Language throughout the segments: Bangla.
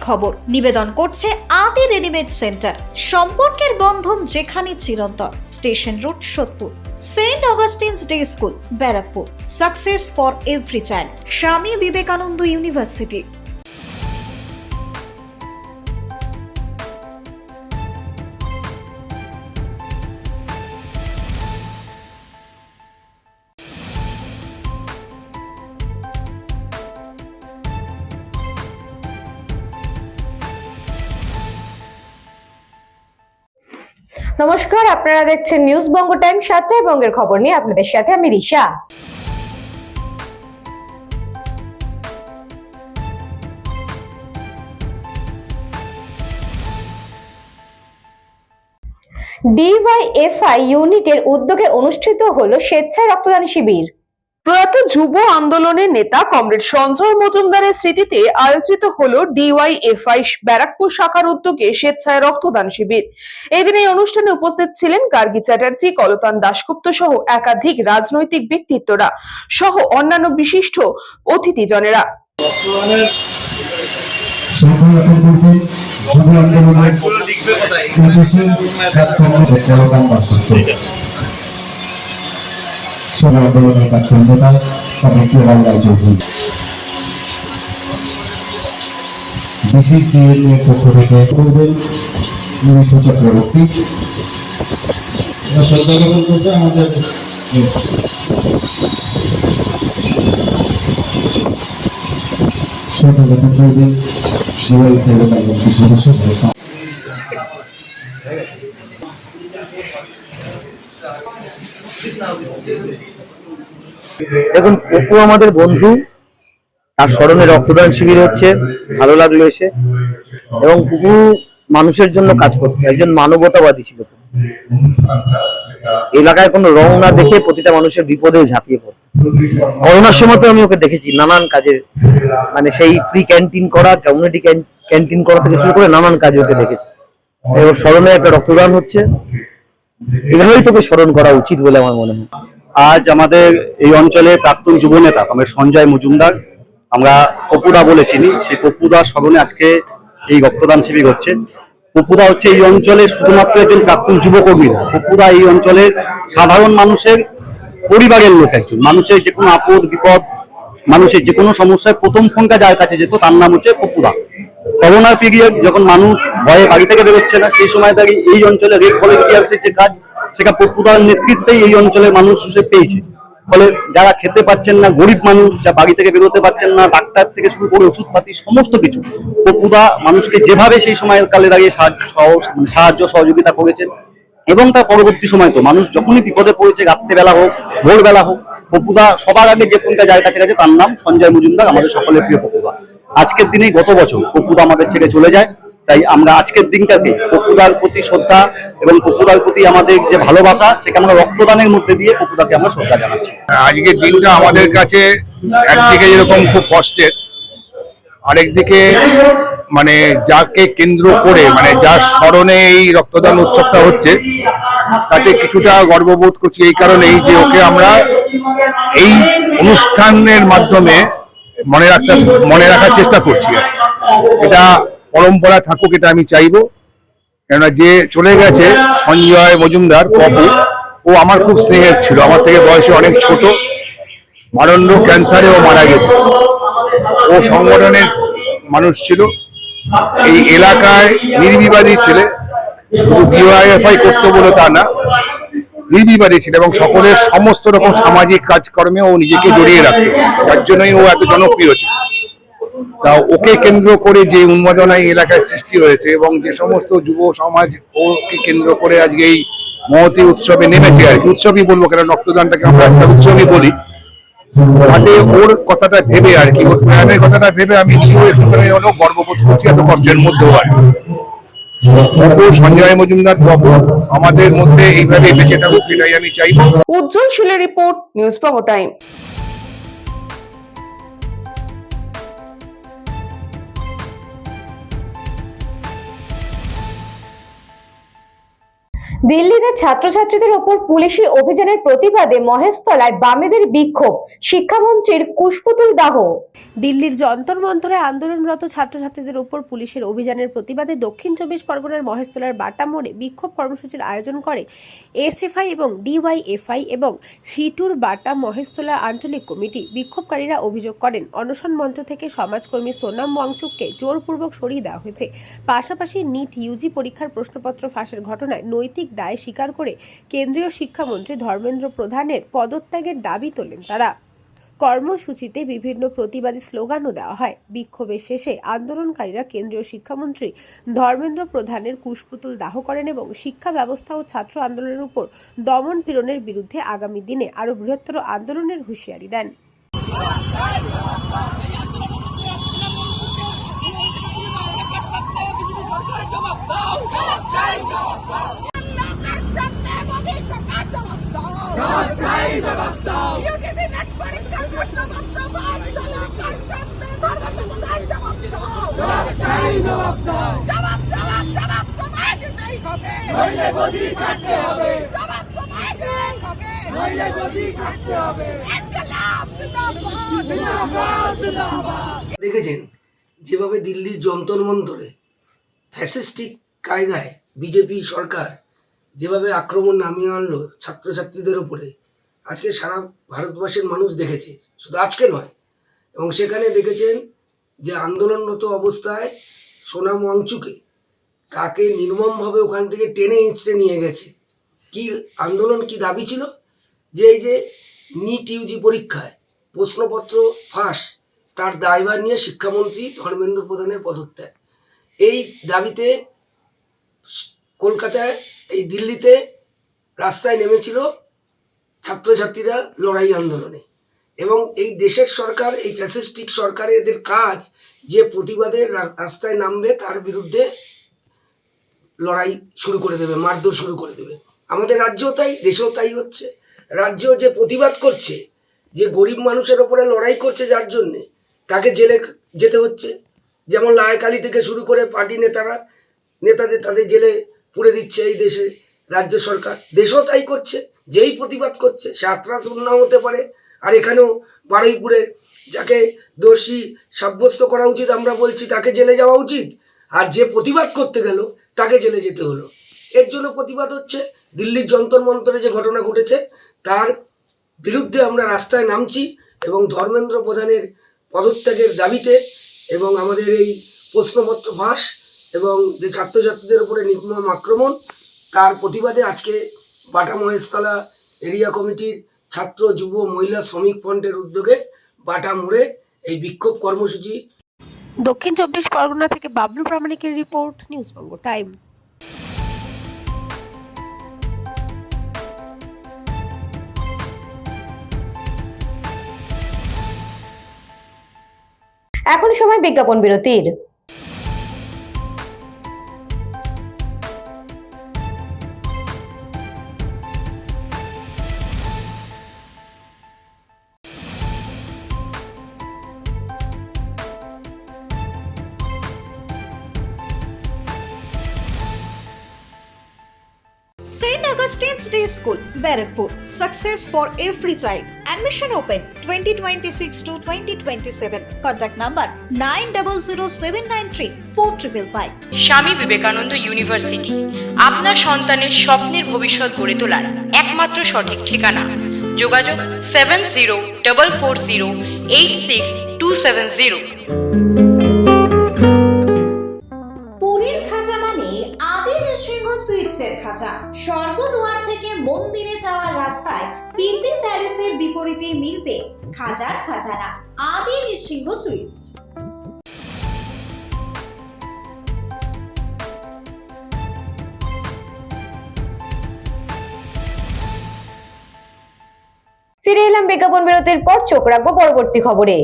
খবর নিবেদন করছে আদি রেডিমেড সেন্টার। সম্পর্কের বন্ধন যেখানে চিরন্তন। Station road, Sodepur. Saint Augustine's Day School, Barrackpore. Success for every child, Swami Vivekananda university. নমস্কার, আপনারা দেখছেন নিউজ বঙ্গ টাইম। সাতটায় বঙ্গের খবর নিয়ে আপনাদের সাথে আমি রিশা। ডিওয়াইএফআই ইউনিটের উদ্যোগে অনুষ্ঠিত হলো স্বেচ্ছায় রক্তদান শিবির। প্রয়াত যুব আন্দোলনের নেতা কমরেড সঞ্জয় মজুমদারের স্মৃতিতে আয়োজিত হলো ডিওয়াইএফআই ব্যারাকপুর শাখার উদ্যোগে স্বেচ্ছায় রক্তদান শিবির। এদিন এই অনুষ্ঠানে উপস্থিত ছিলেন গার্গী চ্যাটার্জি, কলতান দাশগুপ্ত সহ একাধিক রাজনৈতিক ব্যক্তিত্বরা সহ অন্যান্য বিশিষ্ট অতিথিজনেরা। আন্দোলনের প্রাক্তন নেতা কমরেড রায়চৌধুরী, বিসিসিএল এর পক্ষ থেকে করবেন নিমিত্র চক্রবর্তী। শ্রদ্ধা জ্ঞাপন করবে আমাদের শ্রদ্ধা জ্ঞাপন করবেন সদস্য। দেখুন, পপু আমাদের বন্ধু, তার স্মরণে রক্তদান শিবির হচ্ছে, ভালো লাগলো এসে। এবং পপু মানুষের জন্য কাজ করতো, একজন মানবতাবাদী ছিল। এলাকায় কোনো রং না দেখে প্রতিটা মানুষের বিপদে ঝাঁপিয়ে পড়তো। করোনার সময় তো আমি ওকে দেখেছি নানান কাজের, মানে সেই ফ্রি ক্যান্টিন করা, কমিউনিটি ক্যান্টিন করা থেকে শুরু করে নানান কাজে ওকে দেখেছি। ওর স্মরণে একটা রক্তদান হচ্ছে, এভাবেই তোকে স্মরণ করা উচিত বলে আমার মনে হয়। আজ আমাদের এই অঞ্চলে প্রাক্তন যুব নেতা কমরেড সঞ্জয় মজুমদার, আমরা পপুদা বলে চিনি, সেই পপুদার স্মরণে আজকে এই রক্তদান শিবির হচ্ছে। পপুদা হচ্ছে এই অঞ্চলে শুধুমাত্র একজন প্রাক্তন যুবকর্মী না, পপুদা এই অঞ্চলের সাধারণ মানুষের পরিবারের লোক একজন। মানুষের যে কোনো আপদ বিপদ, মানুষের যে কোনো সমস্যায় প্রথম ফোনটা যার কাছে যেত তার নাম হচ্ছে পপুদা। করোনার পিরিয়ড যখন মানুষ ভয়ে বাড়ি থেকে বেরোচ্ছে না, সেই সময় দাঁড়িয়ে এই অঞ্চলে রেড ভলেন্টিয়ার্সের যে কাজ, সেটা পপুদার নেতৃত্বেই এই অঞ্চলের মানুষ পেয়েছে। ফলে যারা খেতে পাচ্ছেন না, গরিব মানুষ যা বাড়ি থেকে বেরোতে পারছেন না, ডাক্তার থেকে শুরু করে ওষুধপাতি সমস্ত কিছু পপুদা মানুষকে যেভাবে সেই সময় কালে দাঁড়িয়ে সাহায্য সহযোগিতা করেছেন। এবং তার পরবর্তী সময় তো মানুষ যখনই বিপদে পড়েছে, রাত্রেবেলা হোক ভোরবেলা হোক, পপুদা সবার আগে যে ফোনটা যার কাছে গেছে তার নাম সঞ্জয় মজুমদার, আমাদের সকলের প্রিয় পপুদা। আজকের দিনেই গত বছর পপুদা আমাদের ছেড়ে চলে যায়, তাই আমরা আজকের দিনটাকে পপুদার প্রতি শ্রদ্ধা এবং পপুদার প্রতি আমাদের যে ভালোবাসা, সেটা আমরা রক্তদানের মধ্যে দিয়ে পপুদাকে আমরা শ্রদ্ধা জানাচ্ছি। আজকের দিনটা আমাদের কাছে একদিকে যেরকম খুব কষ্টের, আরেকদিকে মানে যাকে কেন্দ্র করে, মানে যার স্মরণে এই রক্তদান উৎসবটা হচ্ছে, তাতে কিছুটা গর্ববোধ করছি এই কারণেই যে ওকে আমরা এই অনুষ্ঠানের মাধ্যমে মনে রাখার চেষ্টা করছি। এটা পরম্পরা থাকুক, এটা আমি চাইবো। কেননা যে চলে গেছে সঞ্জয় মজুমদার পপু, ও আমার খুব স্নেহের ছিল, আমার থেকে বয়সে অনেক ছোট। মারণ্য ক্যান্সারে ও মারা গেছে। ও সংগঠনের মানুষ ছিল, এই এলাকায় নির্বিবাদী ছেলে, শুধু ডিওয়াইএফআই করতো বলে তা না, নির্বিবাদী ছিল এবং সকলের সমস্ত রকম সামাজিক কাজকর্মে ও নিজেকে জড়িয়ে রাখতো। তার জন্যই ও এত জনপ্রিয় ছিল। তা ওকে কেন্দ্র করে যে উন্মাদনা এই এলাকায় সৃষ্টি হয়েছে এবং যে সমস্ত যুব সমাজ ওকে কেন্দ্র করে আজকে এই মহতী উৎসবে নেমেছে, আর কি উৎসবই বলবো, কেন রক্তদানটাকে আমরা আজকাল উৎসবই বলি, তাতে ওর কথাটা ভেবে আর কি, ওর প্ল্যানের কথাটা ভেবে আমি নিজেও একটুখানি হলেও গর্ববোধ করছি, এত কষ্টের মধ্যেও। আর সঞ্জয় মজুমদার বাবু আমাদের মধ্যে এইভাবে বেঁচে থাকুক, এটাই আমি চাইব। উজ্জ্বল শীলের রিপোর্ট, নিউজ বঙ্গ টাইম। দিল্লিতে ছাত্রছাত্রীদের ওপর পুলিশি অভিযানের প্রতিবাদে মহেশতলায় বামেদের বিক্ষোভ, শিক্ষামন্ত্রীর কুশপুতুল দাহ। দিল্লির যন্তর মন্তরে আন্দোলনরত ছাত্রছাত্রীদের উপর পুলিশের অভিযানের প্রতিবাদে দক্ষিণ চব্বিশ পরগনার মহেশতলার বাটা মোড়ে বিক্ষোভ কর্মসূচির আয়োজন করে এসএফআই এবং ডিওয়াইএফআই এবং সিটুর বাটা মহেশতলা আঞ্চলিক কমিটি। বিক্ষোভকারীরা অভিযোগ করেন, অনশন মঞ্চ থেকে সমাজকর্মী সোনাম ওয়াংচুককে জোরপূর্বক সরিয়ে দেওয়া হয়েছে। পাশাপাশি নিট ইউজি পরীক্ষার প্রশ্নপত্র ফাঁসের ঘটনায় নৈতিক দায় স্বীকার করে কেন্দ্রীয় শিক্ষামন্ত্রী ধর্মেন্দ্র প্রধানের পদত্যাগের দাবি তোলেন তারা। কর্মসূচিতে বিভিন্ন প্রতিবাদী স্লোগানও দেওয়া হয়। বিক্ষোভের শেষে আন্দোলনকারীরা কেন্দ্রীয় শিক্ষামন্ত্রী ধর্মেন্দ্র প্রধানের কুশপুতুল দাহ করেন এবং শিক্ষা ব্যবস্থা ও ছাত্র আন্দোলনের উপর দমন পীড়নের বিরুদ্ধে আগামী দিনে আরও বৃহত্তর আন্দোলনের হুঁশিয়ারি দেন। দেখেছেন যেভাবে দিল্লির যন্তর মন্তরে ফ্যাসিস্টিক কায়দায় বিজেপি সরকার যেভাবে আক্রমণ নামিয়ে আনলো ছাত্রছাত্রীদের উপরে, আজকে সারা ভারতবর্ষের মানুষ দেখেছে, শুধু আজকে নয়। এবং সেখানে দেখেছেন যে আন্দোলনরত অবস্থায় সোনাম ওয়াংচুকে তাকে নির্মমভাবে ওখান থেকে টেনে হিঁচড়ে নিয়ে গেছে। কি আন্দোলন, কি দাবি ছিল? যে এই যে নিট ইউজি পরীক্ষায় প্রশ্নপত্র ফাঁস, তার দায়ভার নিয়ে শিক্ষামন্ত্রী ধর্মেন্দ্র প্রধানের পদত্যাগ। এই দাবিতে কলকাতায়, এই দিল্লিতে রাস্তায় নেমেছিল ছাত্রছাত্রীরা লড়াই আন্দোলনে। এবং এই দেশের সরকার, এই ফ্যাসিস্টিক সরকারে এদের কাজ যে প্রতিবাদে রাস্তায় নামবে, তার বিরুদ্ধে লড়াই শুরু করে দেবে, মারধর শুরু করে দেবে। আমাদের রাজ্যও তাই, দেশেও তাই হচ্ছে। রাজ্য যে প্রতিবাদ করছে, যে গরিব মানুষের ওপরে লড়াই করছে, যার জন্যে তাকে জেলে যেতে হচ্ছে। যেমন লায়কালি থেকে শুরু করে পার্টি নেতাদের তাদের জেলে পুরে দিচ্ছে এই দেশে রাজ্য সরকার। দেশও তাই করছে, যেই প্রতিবাদ করছে সে আত্রাস উন্নাও হতে পারে। আর এখানেও বারুইপুরে যাকে দোষী সাব্যস্ত করা উচিত আমরা বলছি, তাকে জেলে যাওয়া উচিত। আর যে প্রতিবাদ করতে গেল তাকে জেলে যেতে হলো। এর জন্য প্রতিবাদ হচ্ছে। দিল্লির যন্তর মন্তরে যে ঘটনা ঘটেছে তার বিরুদ্ধে আমরা রাস্তায় নামছি এবং ধর্মেন্দ্র প্রধানের পদত্যাগের দাবিতে, এবং আমাদের এই প্রশ্নপত্র ফাঁস এবং যে ছাত্রছাত্রীদের উপরে নির্মম আক্রমণ, তার প্রতিবাদে আজকে বাটা মহেশতলা এরিয়া কমিটির ছাত্র, যুব, মহিলা, শ্রমিক ফ্রন্টের উদ্যোগে বাটা মোড়ে এই বিক্ষোভ কর্মসূচি। দক্ষিণ চব্বিশ পরগনা থেকে বাবলু প্রামাণিকের রিপোর্ট, নিউজ বঙ্গ টাইম। এখন সময় বিজ্ঞাপন বিরতির। St. Augustine's Day School, Barakpur. Success for every child. Admission open 2026 to 2027. Contact number 9007934555. স্বামী বিবেকানন্দ ইউনিভার্সিটি আপনার সন্তানের স্বপ্নের ভবিষ্যৎ গড়ে তোলার একমাত্র সঠিক ঠিকানা। যোগাযোগ 7044086270। পুরীর খাঁচা মানে আদি নৃসিংহ সুইটসের খাঁচা। স্বর্গদুয়ার থেকে মন্দিরে যাওয়ার রাস্তায় পিলপিল প্যালেসের বিপরীতে মিলবে খাজার খাজানা, আদি নৃসিংহ সুইটস। ফিরে এলাম বিজ্ঞাপন বিরতির পর। চোখ রাখবো পরবর্তী খবরে।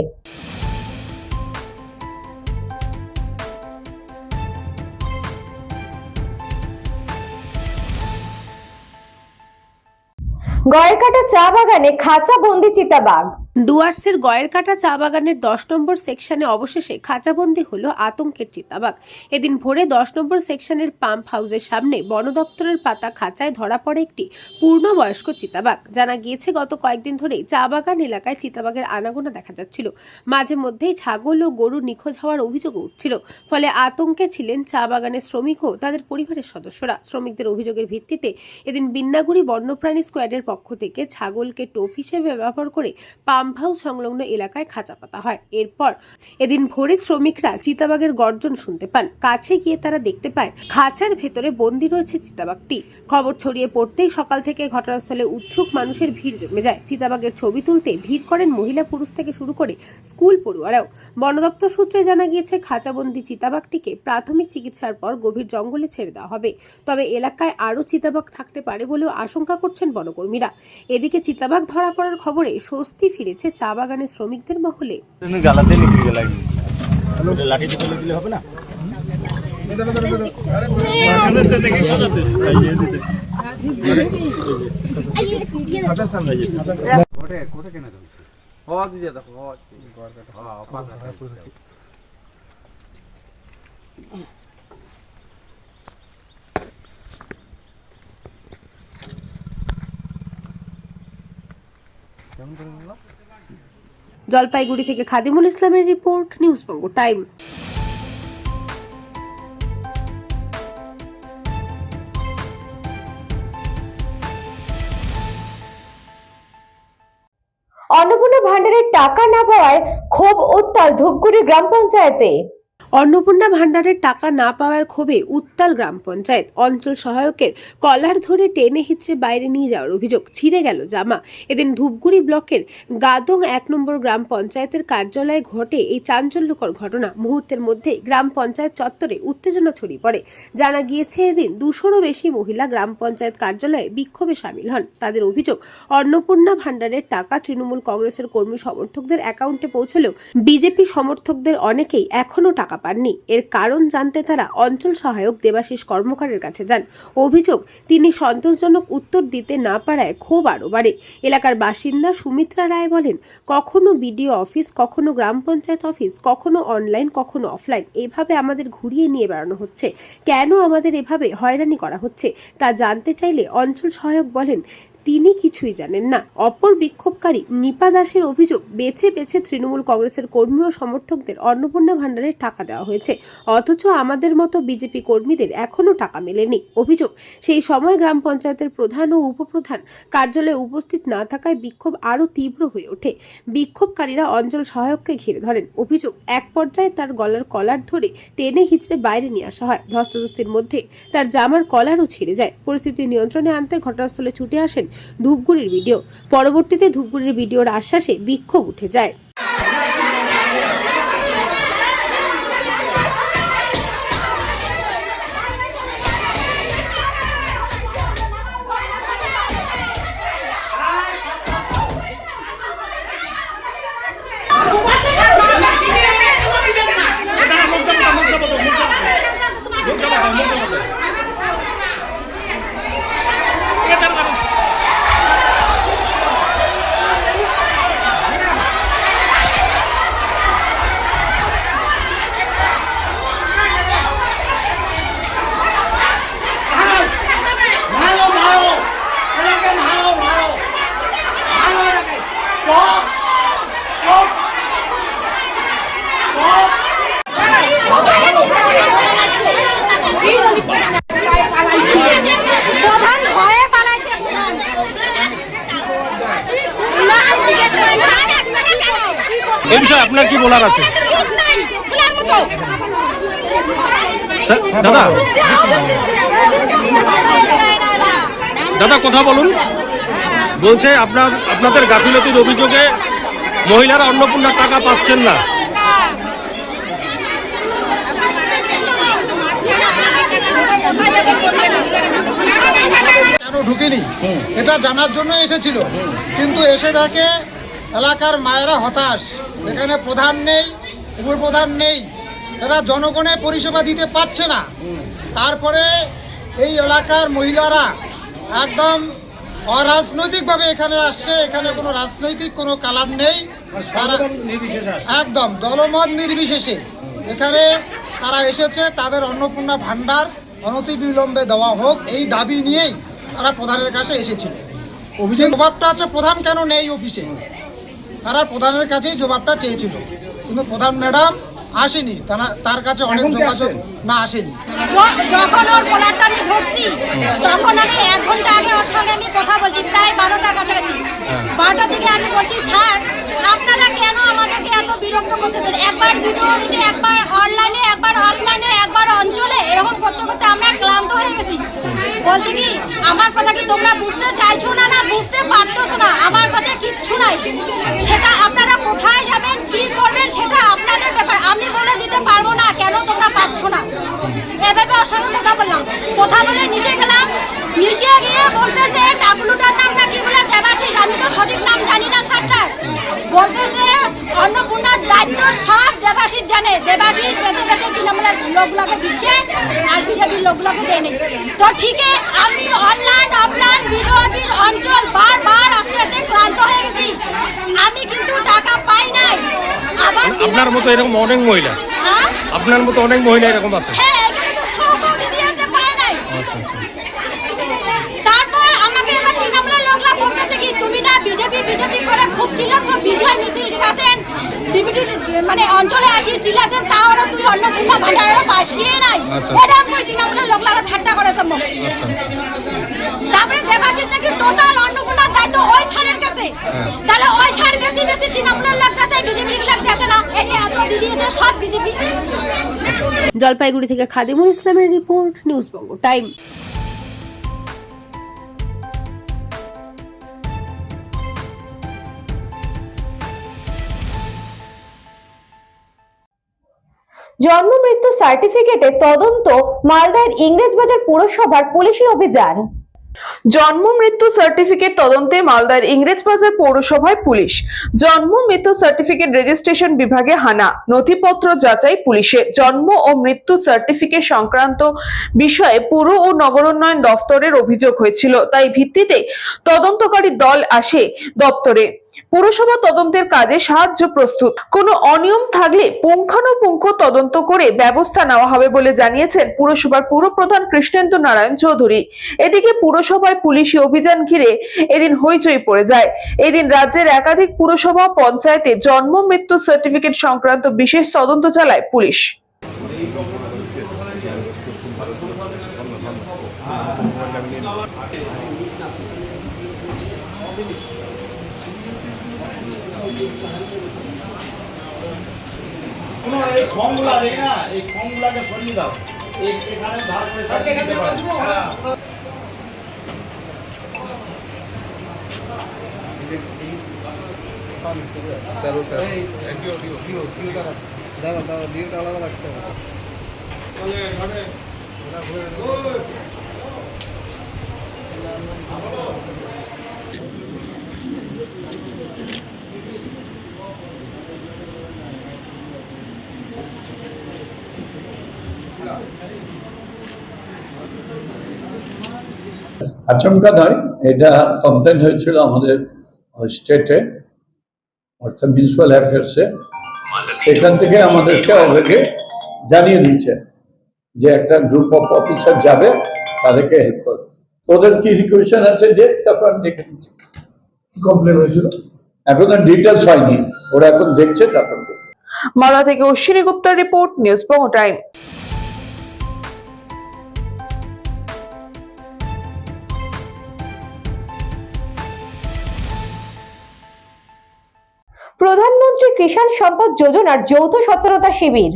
গয়েরকাটা চা বাগানে খাঁচা বন্দি চিতাবাঘ। ডুয়ার্সের গয়েরকাটা চা বাগানের 10 নম্বর সেকশনে অবশেষে খাঁচাবন্দি হলো আতঙ্কের চিতাবাঘ। এদিন ভোরে 10 নম্বর সেকশনের পাম্প হাউসের সামনে বন দপ্তরের পাতা খাঁচায় ধরা পড়ে একটি পূর্ণবয়স্ক চিতাবাঘ। জানা গিয়েছে গত কয়েকদিন ধরেই চা বাগান এলাকায় চিতাবাঘের আনাগোনা দেখা যাচ্ছিল। মাঝে মধ্যেই ছাগল ও গরু নিখোঁজ হওয়ার অভিযোগ উঠছিল। ফলে আতঙ্কে ছিলেন চা বাগানের শ্রমিক ও তাদের পরিবারের সদস্যরা। শ্রমিকদের অভিযোগের ভিত্তিতে এদিন বিন্নাগুড়ি বন্যপ্রাণী স্কোয়াডের পক্ষ থেকে ছাগলকে টোপ হিসেবে ব্যবহার করে পাম্প হাউস সংলগ্ন এলাকায় খাঁচা পাতা হয়। এরপর এদিন ভোরে শ্রমিকরা চিতাবাঘের গর্জন শুনতে পান। কাছে গিয়ে তারা দেখতে পায় খাঁচার ভেতরে বন্দী রয়েছে চিতাবাঘটি। খবর ছড়িয়ে পড়তেই সকাল থেকে ঘটনাস্থলে উৎসুক মানুষের ভিড় জমে যায়। চিতাবাঘের ছবি তুলতে ভিড় করেন মহিলা পুরুষ থেকে শুরু করে স্কুল পড়ুয়ারাও। বন দপ্তর সূত্রে জানা গিয়েছে খাঁচাবন্দি চিতাবাঘটিকে প্রাথমিক চিকিৎসার পর গভীর জঙ্গলে ছেড়ে দেওয়া হবে। তবে এলাকায় আরও চিতাবাঘ থাকতে পারে বলেও আশঙ্কা করছেন বনকর্মীরা। এদিকে চিতাবাঘ ধরা পড়ার খবরে স্বস্তি ফিরেছে চা বাগানের শ্রমিকদের মহলে। জলপাইগুড়ি থেকে খাদিমুল ইসলামের রিপোর্ট, নিউজবঙ্গ টাইম। অন্নপূর্ণা ভান্ডারের টাকা না পাওয়ায় ক্ষোভ উত্তাল ধূপগুড়ি গ্রাম পঞ্চায়েতে। অন্নপূর্ণা ভান্ডারের টাকা না পাওয়ার ক্ষোভে উত্তাল গ্রাম পঞ্চায়েত। অঞ্চল সহায়কের কলার ধরে টেনে হিচড়ে বাইরে নিয়ে যাওয়ার অভিযোগ, ছিঁড়ে গেল জামা। এদিন ধূপগুড়ি ব্লকের গাদং 1 নম্বর গ্রাম পঞ্চায়েতের কার্যালয়ে ঘটে এই চাঞ্চল্যকর ঘটনা। মুহূর্তের মধ্যে গ্রাম পঞ্চায়েত চত্বরে উত্তেজনা ছড়িয়ে পড়ে। জানা গিয়েছে এদিন 200-রও বেশি মহিলা গ্রাম পঞ্চায়েত কার্যালয়ে বিক্ষোভে সামিল হন। তাদের অভিযোগ, অন্নপূর্ণা ভান্ডারের টাকা তৃণমূল কংগ্রেসের কর্মী সমর্থকদের অ্যাকাউন্টে পৌঁছলেও বিজেপি সমর্থকদের অনেকেই এখনো টাকা পাননি। এর কারণ জানতে তারা অঞ্চল সহায়ক দেবাশিস কর্মকারের কাছে যান। অভিযোগ, তিনি সন্তোষজনক উত্তর দিতে না পারায় ক্ষোভ আরও বাড়ে। এলাকার বাসিন্দা সুমিত্রা রায় বলেন, কখনো বিডিও অফিস, কখনো গ্রাম পঞ্চায়েত অফিস, কখনো অনলাইন, কখনো অফলাইন, এভাবে আমাদের ঘুরিয়ে নিয়ে বেড়ানো হচ্ছে। কেন আমাদের এভাবে হয়রানি করা হচ্ছে তা জানতে চাইলে অঞ্চল সহায়ক বলেন, তিনি কিছুই জানেন না। অপর বিক্ষোভকারী নিপা দাসের অভিযোগ, বেছে বেছে তৃণমূল কংগ্রেসের কর্মী ও সমর্থকদের অন্নপূর্ণা ভান্ডারের টাকা দেওয়া হয়েছে, অথচ আমাদের মতো বিজেপি কর্মীদের এখনো টাকা মেলেনি। অভিযোগ, সেই সময় গ্রাম পঞ্চায়েতের প্রধান ও উপপ্রধান কার্যালয়ে উপস্থিত না থাকায় বিক্ষোভ আরও তীব্র হয়ে ওঠে। বিক্ষোভকারীরা অঞ্চল সহায়ককে ঘিরে ধরেন। অভিযোগ, এক পর্যায়ে তার গলার কলার ধরে টেনে হিচড়ে বাইরে নিয়ে আসা হয়। ধস্তাধস্তির মধ্যে তার জামার কলারও ছিঁড়ে যায়। পরিস্থিতি নিয়ন্ত্রণে আনতে ঘটনাস্থলে ছুটে আসেন ধূপগুড়ির ভিডিও। পরবর্তীতে ধূপগুড়ির ভিডিওর আশ্বাসে বিক্ষোভ উঠে যায়। এই বিষয়ে আপনার কি বলার আছে? দাদা দাদা কথা বলুন। বলছে আপনাদের গাফিলতির অভিযোগে মহিলারা অন্নপূর্ণার টাকা পাচ্ছেন না। কেন ঢুকেনি এটা জানার জন্য এসেছিল, কিন্তু এসে দেখে এলাকার মায়েরা হতাশ। এখানে প্রধান নেই, উপপ্রধান নেই, এরা জনগণের পরিষেবা দিতে পারছে না। তারপরে এই এলাকার মহিলারা একদম অরাজনৈতিকভাবে এখানে আসছে। এখানে কোনো রাজনৈতিক কোনো কালাম নেই, তারা একদম দলমত নির্বিশেষে এখানে তারা এসেছে। তাদের অন্নপূর্ণা ভাণ্ডার অনতিবিলম্বে দেওয়া হোক এই দাবি নিয়েই তারা প্রধানের কাছে এসেছিল। অভিযোগ জবাবটা আছে প্রধান কেন নেই অফিসে, তারা প্রধানের কাছেই জবাবটা চেয়েছিল, কিন্তু প্রধান ম্যাডাম আসেনি। তার কাছে অনেক যোগাযোগ না আসেনি। যখন ওর কলারটা আমি ধরছি তখন আমি 1 ঘন্টা আগে ওর সঙ্গে আমি কথা বলছি, প্রায় 12টার কাছাকাছি। 12টার দিকে আমি বলছি, স্যার আপনারা কেন আমাদেরকে এত বিরক্ত করতেছেন? একবার ভিডিও অফিসে, একবার অনলাইনে, একবার অফলাইনে, একবার অঞ্চলে, এরকম করতে করতে আমরা ক্লান্ত হয়ে গেছি। বলছি কি আমার কথা কি তোমরা বুঝতে চাইছো না, না বুঝতে পারতেছো না? আমার কাছে কিচ্ছু নাই, সেটা আপনারা কোথায় যাবেন কি করবেন সেটা আপনাদের ব্যাপার, আমি বলে দিতে পারবো না কেন তোমরা পাচ্ছ না। এভাবে ওর সঙ্গে কথা বললাম, কথা বলে নিচে গেলাম। নিচে গিয়ে বলতেছে টাকলুটার নাম নাকি বলে দেবাশিস, আমি তো সঠিক নাম জানি না স্যারটার। বলতেছে অন্নপূর্ণার দায়িত্ব সব দেবাশিস জানে, দেবাশিস বেঁচে বেঁচে তৃণমূলের লোকগুলোকে দিচ্ছে আর বিজেপির লোকগুলোকে দেয়নি। তো ঠিক আমি অনলাইন অফলাইন ভিডিও অফিস অঞ্চল বারবার আস্তে আস্তে ক্লান্ত হয়ে গেছি, আমি কিন্তু টাকা পাই নাই। আবার আপনার মতো এরকম অনেক মহিলা, আপনার মতো অনেক মহিলা এরকম আছে। হ্যাঁ, এখানে তো 100 দিদি আছে, পায় নাই। তারপর আমাকে এবার তৃণমূলের লোকরা বলতেছে কি তুমি না বিজেপি করে খুব চিল্লাচ্ছ, বিজয় মিছিল দিয়েছেন ডিপুটি মানে অঞ্চলে আসি চিল্লাচ্ছেন, তাও ওরা তুই অন্নপূর্ণা ভাণ্ডারের পাশ গিয়ে নাই। এটা আমি তৃণমূলের লোকরা ঠাট্টা করেছে। তারপরে দেবাশিস নাকি টোটাল অন্নপূর্ণার দায়িত্ব ওই ছাড়ের কাছে, তাহলে ওই ছাড় বেশি তৃণমূলের লোক কাছে, বিজেপির লোক কাছে না। এই যে এত দিদি আছে সব বিজেপি। জলপাইগুড়ি থেকে খাদিমুল ইসলামের রিপোর্ট, নিউজ বঙ্গ টাইম। জন্ম মৃত্যু সার্টিফিকেটে তদন্ত, মালদার ইংরেজবাজার পুরসভার পুলিশি অভিযান। জন্ম মৃত্যু সার্টিফিকেট তদন্তে মালদার ইংরেজবাজার পৌরসভায় পুলিশ। জন্ম মৃত্যু সার্টিফিকেট রেজিস্ট্রেশন বিভাগে হানা, নথিপত্র যাচাই পুলিশে। জন্ম ও মৃত্যু সার্টিফিকেট সংক্রান্ত বিষয়ে পুর ও নগরোন্নয়ন দফতরের অভিযোগ হয়েছিল, তাই ভিত্তিতে তদন্তকারী দল আসে দপ্তরে। পুরসভা তদন্তের কাজে সাহায্য প্রস্তুত, কোনো অনিয়ম থাকলে পুঙ্খানুপুঙ্খ তদন্ত করে ব্যবস্থা নেওয়া হবে বলে জানিয়েছেন পুরসভার পুরপ্রধান কৃষ্ণেন্দু নারায়ণ চৌধুরী। এদিকে পুরসভায় পুলিশি অভিযান ঘিরে এদিন হইচই পড়ে যায়। এদিন রাজ্যের একাধিক পুরসভা পঞ্চায়েতে জন্ম মৃত্যু সার্টিফিকেট সংক্রান্ত বিশেষ তদন্ত চালায় পুলিশ। এই ফর্মগুলো আছে না, এই ফর্মগুলোকে সরিয়ে দাও, এখানে ধার করে দিতে পারো। আলাদা রাখতে হবে। আচমকা নয়, এটা কমপ্লেন হয়েছিল আমাদের স্টেটে, অর্থাৎ মিউনিসিপ্যাল অ্যাফেয়ার্সে। সেখান থেকে আমাদেরকে অলরেডি জানিয়ে দিচ্ছে যে একটা গ্রুপ অফ অফিসার যাবে, তাদেরকে হেল্প করবে। ওদের কি রিকোয়েশন আছে যে তারপর আমি দেখে দিচ্ছি কি কমপ্লেন হয়েছিল। এখন ডিটেলস হয়নি, ওরা এখন দেখছে, তারপর মালদা থেকে অশ্বিনী গুপ্তার রিপোর্ট, নিউজ বঙ্গ টাইম। প্রধানমন্ত্রী কিষাণ সম্পদ যোজনার যৌথ সচেতনতা শিবির।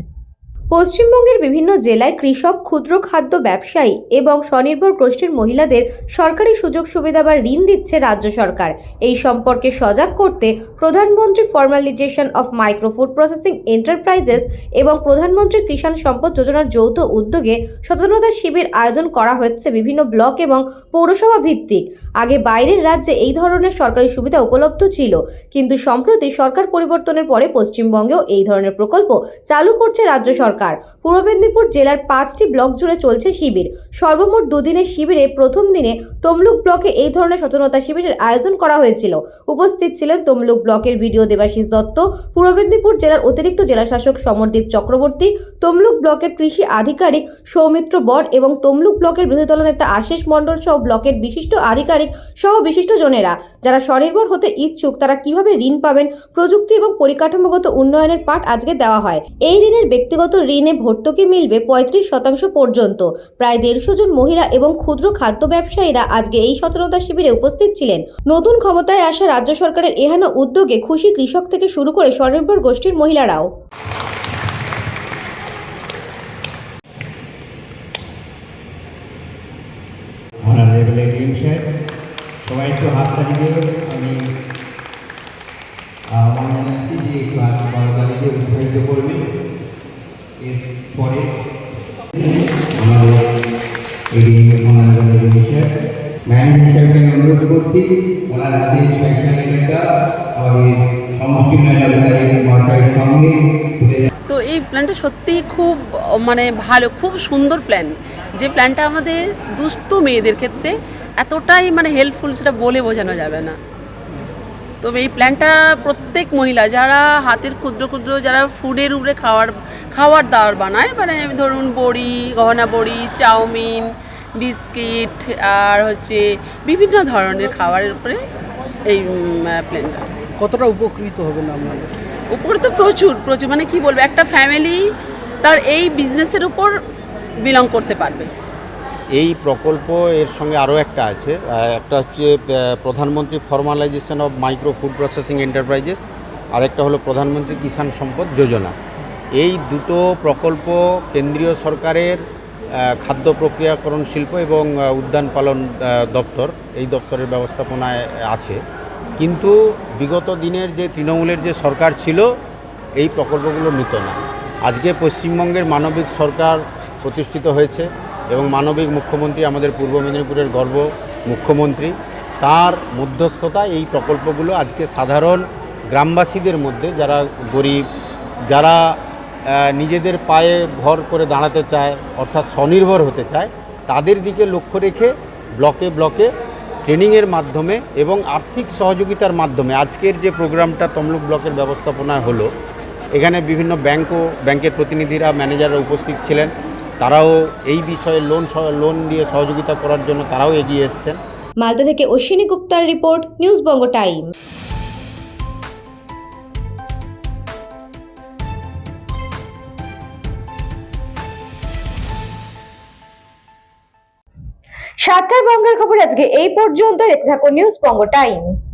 পশ্চিমবঙ্গের বিভিন্ন জেলায় কৃষক, ক্ষুদ্র খাদ্য ব্যবসায়ী এবং স্বনির্ভর গোষ্ঠীর মহিলাদের সরকারি সুযোগ সুবিধা বা ঋণ দিচ্ছে রাজ্য সরকার। এই সম্পর্কে সজাগ করতে প্রধানমন্ত্রী formalisation of micro food processing enterprises এবং প্রধানমন্ত্রী কিষাণ সম্পদ যোজনার যৌথ উদ্যোগে সচেতনতা শিবির আয়োজন করা হচ্ছে বিভিন্ন ব্লক এবং পৌরসভা ভিত্তিক। আগে বাইরের রাজ্যে এই ধরনের সরকারি সুবিধা উপলব্ধ ছিল, কিন্তু সম্প্রতি সরকার পরিবর্তনের পরে পশ্চিমবঙ্গেও এই ধরনের প্রকল্প চালু করছে রাজ্য সরকার। সরকার। পূর্ব মেদিনীপুর জেলার 5টি ব্লক জুড়ে চলছে শিবির। সর্বমোট দুদিনের শিবিরে প্রথম দিনে তমলুক ব্লকে এই ধরনের সচেতনতা শিবিরের আয়োজন করা হয়েছিল। উপস্থিত ছিলেন তমলুক ব্লকের বিডিও দেবাশিস দত্ত, পূর্ব মেদিনীপুর জেলার অতিরিক্ত জেলাশাসক সমরদীপ চক্রবর্তী, তমলুক ব্লকের কৃষি আধিকারিক সৌমিত্র বর এবং তমলুক ব্লকের বিরোধী দলনেতা আশিস মণ্ডল সহ ব্লকের বিশিষ্ট আধিকারিক সহ বিশিষ্ট জনেরা। যারা স্বনির্ভর হতে ইচ্ছুক তারা কিভাবে ঋণ পাবেন, প্রযুক্তি এবং পরিকাঠামোগত উন্নয়নের পাঠ আজকে দেওয়া হয়। এই ঋণের ব্যক্তিগত ঋণে ভর্তুকি মিলবে 35% পর্যন্ত। প্রায় 150 জন মহিলা এবং ক্ষুদ্র খাদ্য ব্যবসায়ীরা আজকে এই সচেতনতা শিবিরে উপস্থিত ছিলেন। নতুন ক্ষমতায় আসা রাজ্য সরকারের এহেন উদ্যোগে খুশি কৃষক থেকে শুরু করে স্বনির্ভর গোষ্ঠীর মহিলারাও। সবাই একটু হাত তালিয়ে আমি আহ্বান জানাচ্ছি যে একটু হাত তালিয়ে উৎসাহিত করবে। এরপরে আমাদের এই ম্যানেজার হিসাবে অনুরোধ করছি ওনার হাতে একটা আমাদের সমষ্টি ম্যানেজারের মার্কের সঙ্গে। তো এই প্ল্যানটা সত্যিই খুব ভালো, খুব সুন্দর প্ল্যান। যে প্ল্যানটা আমাদের দুস্থ মেয়েদের ক্ষেত্রে এতটাই হেল্পফুল সেটা বলে বোঝানো যাবে না। তবে এই প্ল্যানটা প্রত্যেক মহিলা যারা হাতের ক্ষুদ্র ক্ষুদ্র যারা ফুডের উপরে খাওয়ার দাওয়ার বানায়, ধরুন বড়ি, গহনা বড়ি, চাউমিন, বিস্কিট আর বিভিন্ন ধরনের খাবারের উপরে এই প্ল্যানটা। কতটা উপকৃত হবেন আপনাদের? উপকৃত প্রচুর প্রচুর, কি বলবো, একটা ফ্যামিলি তার এই বিজনেসের উপর বিলং করতে পারবে। এই প্রকল্প এর সঙ্গে আরও একটা আছে, একটা হচ্ছে প্রধানমন্ত্রী formalisation of micro food processing enterprises, আর একটা হলো প্রধানমন্ত্রী কিষাণ সম্পদ যোজনা। এই দুটো প্রকল্প কেন্দ্রীয় সরকারের খাদ্য প্রক্রিয়াকরণ শিল্প এবং উদ্যান পালন দপ্তর, এই দপ্তরের ব্যবস্থাপনায় আছে। কিন্তু বিগত দিনের যে তৃণমূলের যে সরকার ছিল এই প্রকল্পগুলো নিত না। আজকে পশ্চিমবঙ্গের মানবিক সরকার প্রতিষ্ঠিত হয়েছে এবং মানবিক মুখ্যমন্ত্রী, আমাদের পূর্ব মেদিনীপুরের গর্ব মুখ্যমন্ত্রী, তার মধ্যস্থতা এই প্রকল্পগুলো আজকে সাধারণ গ্রামবাসীদের মধ্যে, যারা গরিব, যারা নিজেদের পায়ে ভর করে দাঁড়াতে চায়, অর্থাৎ স্বনির্ভর হতে চায়, তাদের দিকে লক্ষ্য রেখে ব্লকে ব্লকে ট্রেনিংয়ের মাধ্যমে এবং আর্থিক সহযোগিতার মাধ্যমে আজকের যে প্রোগ্রামটা তমলুক ব্লকের ব্যবস্থাপনায় হলো, এখানে বিভিন্ন ব্যাংকের প্রতিনিধিরা, ম্যানেজাররা উপস্থিত ছিলেন। তারাও এই বিষয়ে লোন দিয়ে সহযোগিতা করার জন্য তারাও এগিয়ে এসেছেন। মালদা থেকে অশ্বিনী গুপ্তার রিপোর্ট, নিউজ বঙ্গ টাইম। সাতটার বঙ্গের খবর আজকে এই পর্যন্ত। দেখতে থাকো নিউজ বঙ্গ টাইম।